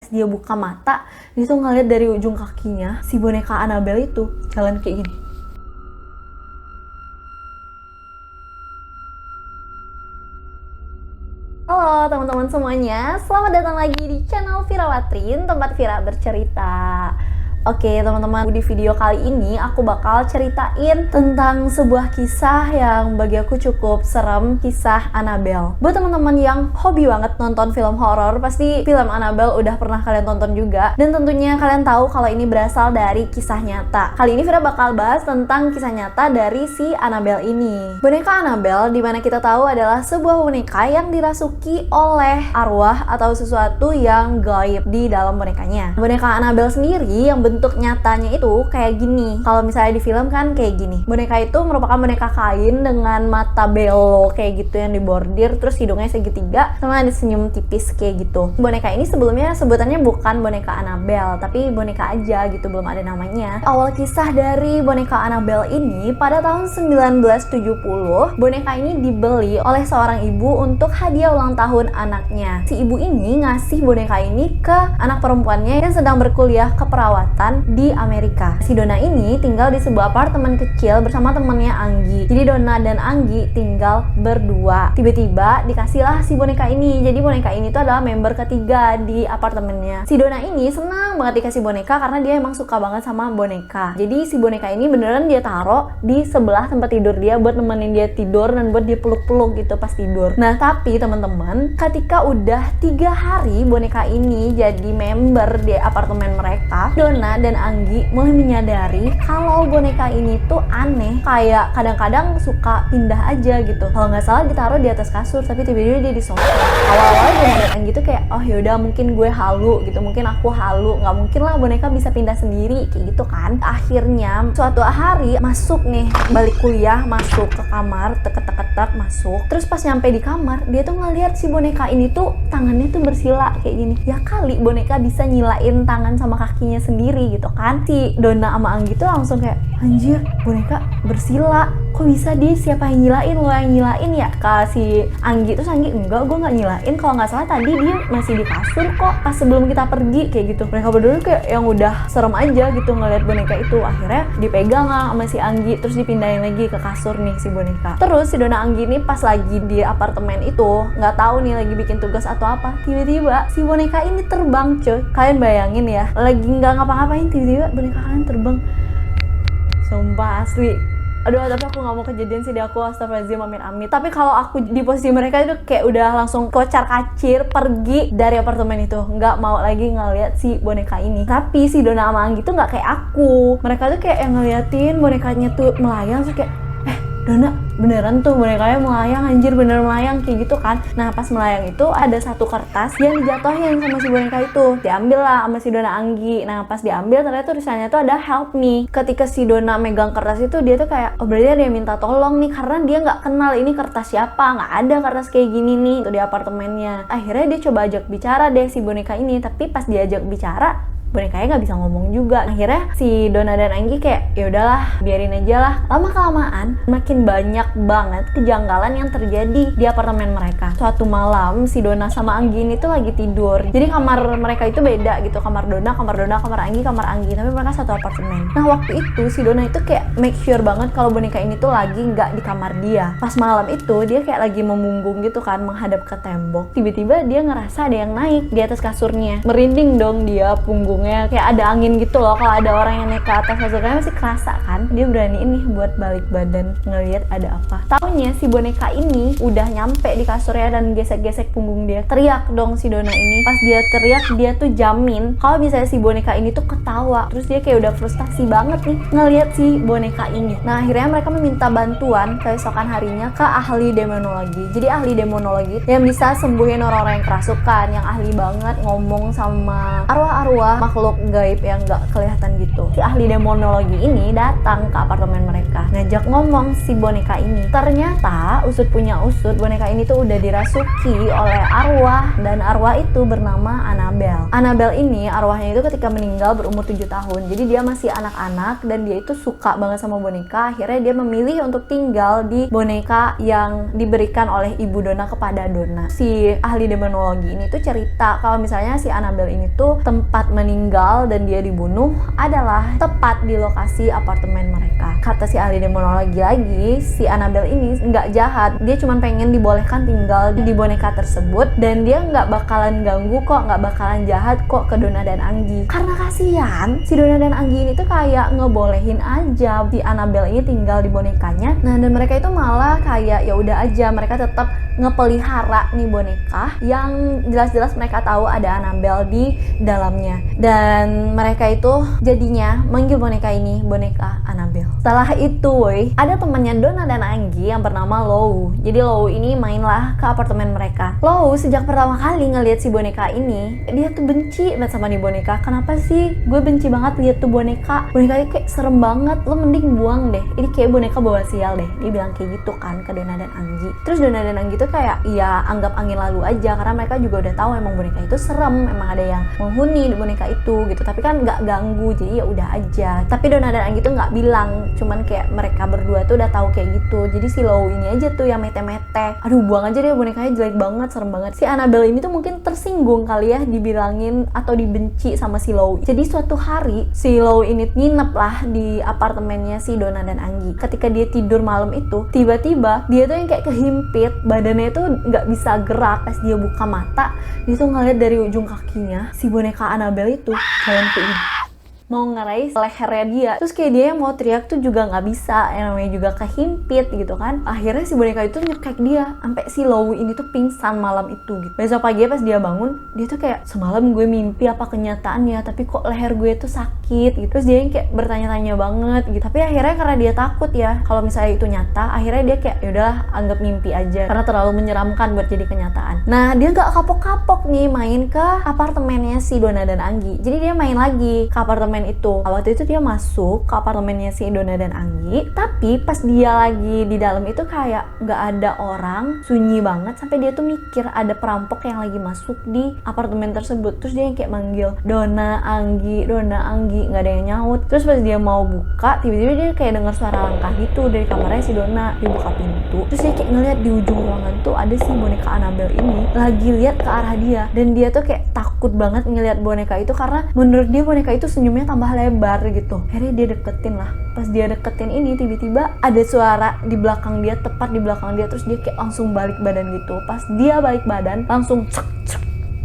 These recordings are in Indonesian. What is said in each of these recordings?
dia buka mata, dia tuh ngeliat dari ujung kakinya si boneka Annabelle itu jalan kayak gini. Halo teman-teman semuanya, selamat datang lagi di channel Vira Watrin, tempat Vira bercerita. Oke teman-teman, di video kali ini aku bakal ceritain tentang sebuah kisah yang bagi aku cukup serem, kisah Annabelle. Buat teman-teman yang hobi banget nonton film horor, pasti film Annabelle udah pernah kalian tonton juga. Dan tentunya kalian tahu kalau ini berasal dari kisah nyata. Kali ini Vira bakal bahas tentang kisah nyata dari si Annabelle ini. Boneka Annabelle, dimana kita tahu adalah sebuah boneka yang dirasuki oleh arwah atau sesuatu yang gaib di dalam bonekanya. Boneka Annabelle sendiri yang bentuk nyatanya itu kayak gini. Kalau misalnya di film kan kayak gini. Boneka itu merupakan boneka kain dengan mata belo kayak gitu yang dibordir, terus hidungnya segitiga sama ada senyum tipis kayak gitu. Boneka ini sebelumnya sebutannya bukan boneka Annabelle, tapi boneka aja gitu, belum ada namanya. Awal kisah dari boneka Annabelle ini pada tahun 1970, boneka ini dibeli oleh seorang ibu untuk hadiah ulang tahun anaknya. Si ibu ini ngasih boneka ini ke anak perempuannya yang sedang berkuliah keperawatan di Amerika. Si Donna ini tinggal di sebuah apartemen kecil bersama temennya Anggi. Jadi Donna dan Anggi tinggal berdua. Tiba-tiba dikasihlah si boneka ini. Jadi boneka ini tuh adalah member ketiga di apartemennya. Si Donna ini senang banget dikasih boneka karena dia emang suka banget sama boneka. Jadi si boneka ini beneran dia taruh di sebelah tempat tidur dia buat nemenin dia tidur dan buat dia peluk-peluk gitu pas tidur. Nah tapi teman-teman, ketika udah 3 hari boneka ini jadi member di apartemen mereka, Donna dan Anggi mulai menyadari kalau boneka ini tuh aneh, kayak kadang-kadang suka pindah aja gitu. Kalau nggak salah ditaruh di atas kasur, tapi tiba-tiba dia di sofa. Awal-awal Donna dan Anggi tuh kayak, oh yaudah mungkin gue halu gitu, mungkin aku halu, nggak mungkin lah boneka bisa pindah sendiri kayak gitu kan. Akhirnya suatu hari masuk nih, balik kuliah, masuk ke kamar, tek-tek masuk. Terus pas nyampe di kamar, dia tuh ngeliat si boneka ini tuh tangannya tuh bersila kayak gini. Ya kali boneka bisa nyilain tangan sama kakinya sendiri gitu kan. Si Donna sama Anggi tuh langsung kayak, anjir boneka bersila, kok bisa dia, siapa yang nyilain, lo yang nyilain ya? Kasih Anggi, terus Anggi, enggak, gue nggak nyilain, kalau nggak salah tadi dia masih di kasur kok pas sebelum kita pergi kayak gitu. Mereka berdua kayak yang udah serem aja gitu ngeliat boneka itu. Akhirnya dipegang lah sama si Anggi, terus dipindahin lagi ke kasur nih si boneka. Terus si Donna Anggi nih pas lagi di apartemen itu nggak tahu nih lagi bikin tugas atau apa, tiba-tiba si boneka ini terbang coy. Kalian bayangin ya, lagi nggak ngapa-ngapain tiba-tiba boneka kalian terbang. Sumpah asli, aduh tapi aku gak mau kejadian sih di aku, astagfirullahaladzim, amit-amit. Tapi kalau aku di posisi mereka itu kayak udah langsung kocar kacir pergi dari apartemen itu, nggak mau lagi ngeliat si boneka ini. Tapi si Donna sama Anggi tuh nggak kayak aku, mereka tuh kayak yang ngeliatin bonekanya tuh melayang, terus kayak Donna beneran tuh bonekanya melayang, anjir bener melayang kayak gitu kan. Nah pas melayang itu ada satu kertas yang dijatuhin sama si boneka itu, diambil lah sama si Donna Anggi. Nah pas diambil ternyata tulisannya tuh ada help me. Ketika si Donna megang kertas itu, dia tuh kayak, oh berarti ada yang minta tolong nih, karena dia nggak kenal ini kertas siapa, nggak ada kertas kayak gini nih tuh di apartemennya. Akhirnya dia coba ajak bicara deh si boneka ini, tapi pas diajak bicara bonekanya nggak bisa ngomong juga. Akhirnya si Donna dan Anggi kayak, ya udahlah biarin aja lah. Lama kelamaan makin banyak banget kejanggalan yang terjadi di apartemen mereka. Suatu malam si Donna sama Anggi ini tuh lagi tidur. Jadi kamar mereka itu beda gitu, kamar Donna, kamar Anggi, tapi mereka satu apartemen. Nah waktu itu si Donna itu kayak make sure banget kalau boneka ini tuh lagi nggak di kamar dia. Pas malam itu dia kayak lagi memunggung gitu kan, menghadap ke tembok. Tiba-tiba dia ngerasa ada yang naik di atas kasurnya. Merinding dong dia punggung, kayak ada angin gitu loh. Kalau ada orang yang naik ke atas kasurnya masih kerasa kan. Dia berani ini buat balik badan ngelihat ada apa. Taunya si boneka ini udah nyampe di kasurnya dan gesek-gesek punggung dia. Teriak dong si Donna ini. Pas dia teriak, dia tuh jamin kalau misalnya si boneka ini tuh ketawa. Terus dia kayak udah frustasi banget nih ngelihat si boneka ini. Nah akhirnya mereka meminta bantuan keesokan harinya ke ahli demonologi. Jadi ahli demonologi yang bisa sembuhin orang-orang yang kerasukan, yang ahli banget ngomong sama arwah-arwah makhluk gaib yang gak kelihatan gitu. Si ahli demonologi ini datang ke apartemen mereka, ngajak ngomong si boneka ini. Ternyata usut punya usut, boneka ini tuh udah dirasuki oleh arwah, dan arwah itu bernama Annabelle. Annabelle ini arwahnya itu ketika meninggal berumur 7 tahun. Jadi dia masih anak-anak dan dia itu suka banget sama boneka. Akhirnya dia memilih untuk tinggal di boneka yang diberikan oleh ibu Donna kepada Donna. Si ahli demonologi ini tuh cerita kalau misalnya si Annabelle ini tuh tempat meninggal dan dia dibunuh adalah tepat di lokasi apartemen mereka. Kata si ahli demonologi lagi, si Annabelle ini nggak jahat, dia cuma pengen dibolehkan tinggal di boneka tersebut dan dia nggak bakalan ganggu kok, nggak bakalan jahat kok ke Donna dan Anggi. Karena kasihan si Donna dan Anggi ini tuh kayak ngebolehin aja si Annabelle ini tinggal di bonekanya. Nah, dan mereka itu malah kayak ya udah aja, mereka tetap ngepelihara nih boneka yang jelas-jelas mereka tahu ada Annabelle di dalamnya, dan mereka itu jadinya manggil boneka ini boneka Annabelle. Setelah itu ada temannya Donna dan Anggi yang bernama Lou. Jadi Lou ini mainlah ke apartemen mereka. Lou sejak pertama kali ngelihat si boneka ini, dia tuh benci banget sama nih boneka. Kenapa sih? Gue benci banget lihat tuh boneka. Bonekanya kayak serem banget, lo mending buang deh. Ini kayak boneka bawa sial deh. Dia bilang kayak gitu kan ke Donna dan Anggi. Terus Donna dan Anggi tuh kayak ya anggap angin lalu aja, karena mereka juga udah tahu emang boneka itu serem, emang ada yang menghuni di boneka itu gitu, tapi kan nggak ganggu, jadi ya udah aja. Tapi Donna dan Anggi tuh nggak bilang, cuman kayak mereka berdua tuh udah tahu kayak gitu. Jadi si Lou ini aja tuh yang mete-mete, aduh buang aja deh bonekanya, jelek banget, serem banget. Si Annabelle ini tuh mungkin tersinggung kali ya dibilangin atau dibenci sama si Lou. Jadi suatu hari si Lou ini nginep lah di apartemennya si Donna dan Anggi. Ketika dia tidur malam itu, tiba-tiba dia tuh yang kayak kehimpit, badannya tuh nggak bisa gerak. Pas dia buka mata, dia tuh ngeliat dari ujung kakinya si boneka Annabelle itu jalan ke ini, mau ngeraih lehernya dia. Terus kayak dia yang mau teriak tuh juga nggak bisa, yang namanya juga kehimpit gitu kan. Akhirnya si boneka itu nyekek dia sampai si Lou ini tuh pingsan malam itu gitu. Besok pagi pas dia bangun, dia tuh kayak semalam gue mimpi apa kenyataan ya, tapi kok leher gue tuh sakit gitu. Terus dia yang kayak bertanya-tanya banget gitu. Tapi akhirnya karena dia takut ya kalau misalnya itu nyata, akhirnya dia kayak yaudahlah anggap mimpi aja karena terlalu menyeramkan buat jadi kenyataan. Nah, dia nggak kapok-kapok nih main ke apartemennya si Donna dan Anggi. Jadi dia main lagi ke apartemen itu. Waktu itu dia masuk ke apartemennya si Donna dan Anggi, tapi pas dia lagi di dalam itu kayak nggak ada orang, sunyi banget, sampai dia tuh mikir ada perampok yang lagi masuk di apartemen tersebut. Terus dia yang kayak manggil Donna, Anggi, nggak ada yang nyaut. Terus pas dia mau buka, tiba-tiba dia kayak dengar suara langkah gitu dari kamarnya si Donna. Dia buka pintu, terus dia kayak ngeliat di ujung ruangan tuh ada si boneka Annabelle ini lagi lihat ke arah dia, dan dia tuh kayak takut banget ngeliat boneka itu karena menurut dia boneka itu senyumnya tambah lebar gitu. Akhirnya dia deketin lah. Pas dia deketin ini, tiba-tiba ada suara di belakang dia, tepat di belakang dia. Terus dia kayak langsung balik badan gitu. Pas dia balik badan, langsung cek cek,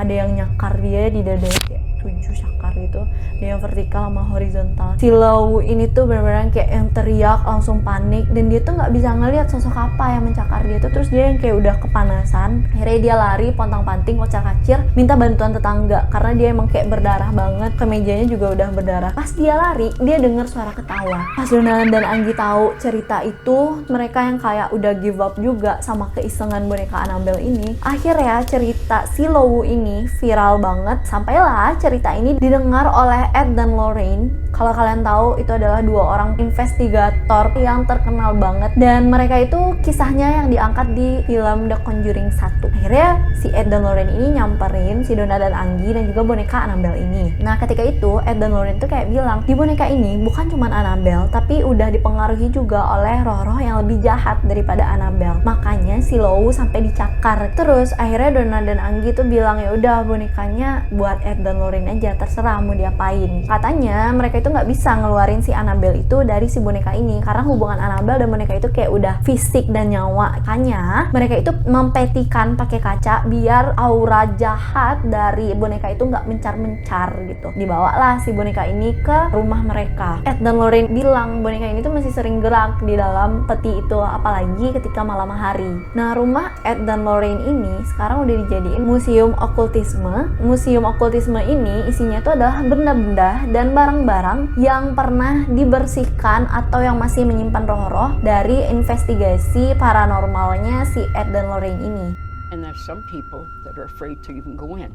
ada yang nyakar dia di dadanya kayak 7 cakar gitu. Dia yang vertikal sama horizontal. Si Lou ini tuh benar-benar kayak yang teriak, langsung panik, dan dia tuh nggak bisa ngelihat sosok apa yang mencakar dia tuh. Terus dia yang kayak udah kepanasan. Akhirnya dia lari pontang-panting, kocar-kacir, minta bantuan tetangga karena dia emang kayak berdarah banget, kemejanya juga udah berdarah. Pas dia lari, dia dengar suara ketawa. Pas Donna dan Anggi tahu cerita itu, mereka yang kayak udah give up juga sama keisengan boneka Annabelle ini. Akhirnya cerita si Lou ini viral banget, sampailah cerita ini didengar oleh Ed dan Lorraine. Kalau kalian tahu, itu adalah 2 orang investigator yang terkenal banget, dan mereka itu kisahnya yang diangkat di film The Conjuring 1. Akhirnya si Ed dan Lorraine ini nyamperin si Donna dan Anggi dan juga boneka Annabelle ini. Nah, ketika itu Ed dan Lorraine tuh kayak bilang, di boneka ini bukan cuma Annabelle, tapi udah dipengaruhi juga oleh roh-roh yang lebih jahat daripada Annabelle. Makanya si Lou sampai dicakar. Terus akhirnya Donna dan Anggi tuh bilang, ya udah bonekanya buat Ed dan Lorraine aja, terserah mau diapain. Katanya mereka itu nggak bisa ngeluarin si Annabelle itu dari si boneka ini karena hubungan Annabelle dan boneka itu kayak udah fisik dan nyawa. Makanya mereka itu mempetikan pakai kaca biar aura jahat dari boneka itu nggak mencar-mencar gitu. Dibawalah si boneka ini ke rumah mereka. Ed dan Lorraine bilang boneka ini tuh masih sering gerak di dalam peti itu, apalagi ketika malam hari. Nah, rumah Ed dan Lorraine ini sekarang udah dijadiin museum okultisme. Museum okultisme ini isinya tuh adalah benda-benda dan barang-barang yang pernah dibersihkan atau yang masih menyimpan roh-roh dari investigasi paranormalnya si Ed dan Lorraine ini. And there's some people that are afraid to even go in.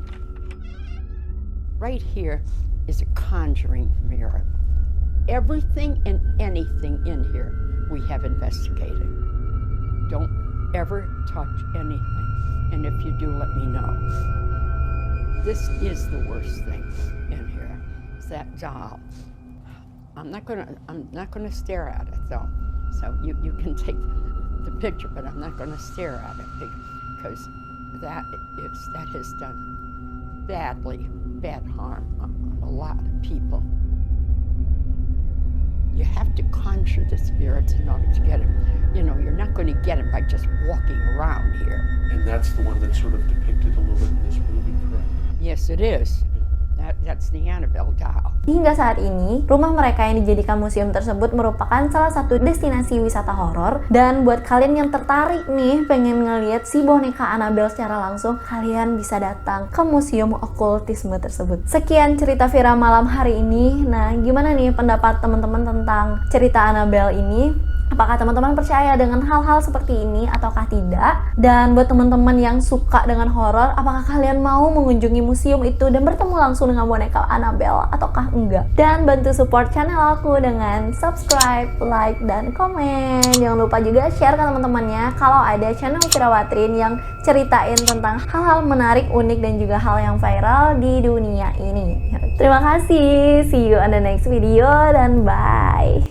Right here is a conjuring mirror. Everything and anything in here we have investigated. Don't ever touch anything. And if you do, let me know. This is the worst thing in here. It's that doll. I'm not gonna stare at it though. So you can take the picture, but I'm not gonna stare at it because that has done bad harm on a lot of people. You have to conjure the spirits in order to get them. You know, you're not going to get them by just walking around here. And that's the one that's sort of depicted a little bit in this movie, correct? Yes, it is. That's the Annabelle doll. Hingga saat ini, rumah mereka yang dijadikan museum tersebut merupakan salah satu destinasi wisata horor. Dan buat kalian yang tertarik nih pengen ngeliat si boneka Annabelle secara langsung, kalian bisa datang ke museum okultisme tersebut. Sekian cerita Vira malam hari ini. Nah, gimana nih pendapat teman-teman tentang cerita Annabelle ini? Apakah teman-teman percaya dengan hal-hal seperti ini ataukah tidak? Dan buat teman-teman yang suka dengan horor, apakah kalian mau mengunjungi museum itu dan bertemu langsung dengan boneka Annabelle ataukah enggak? Dan bantu support channel aku dengan subscribe, like, dan komen. Jangan lupa juga share ke teman-temannya kalau ada channel Vira Watrin yang ceritain tentang hal-hal menarik, unik, dan juga hal yang viral di dunia ini. Terima kasih, see you on the next video, dan bye!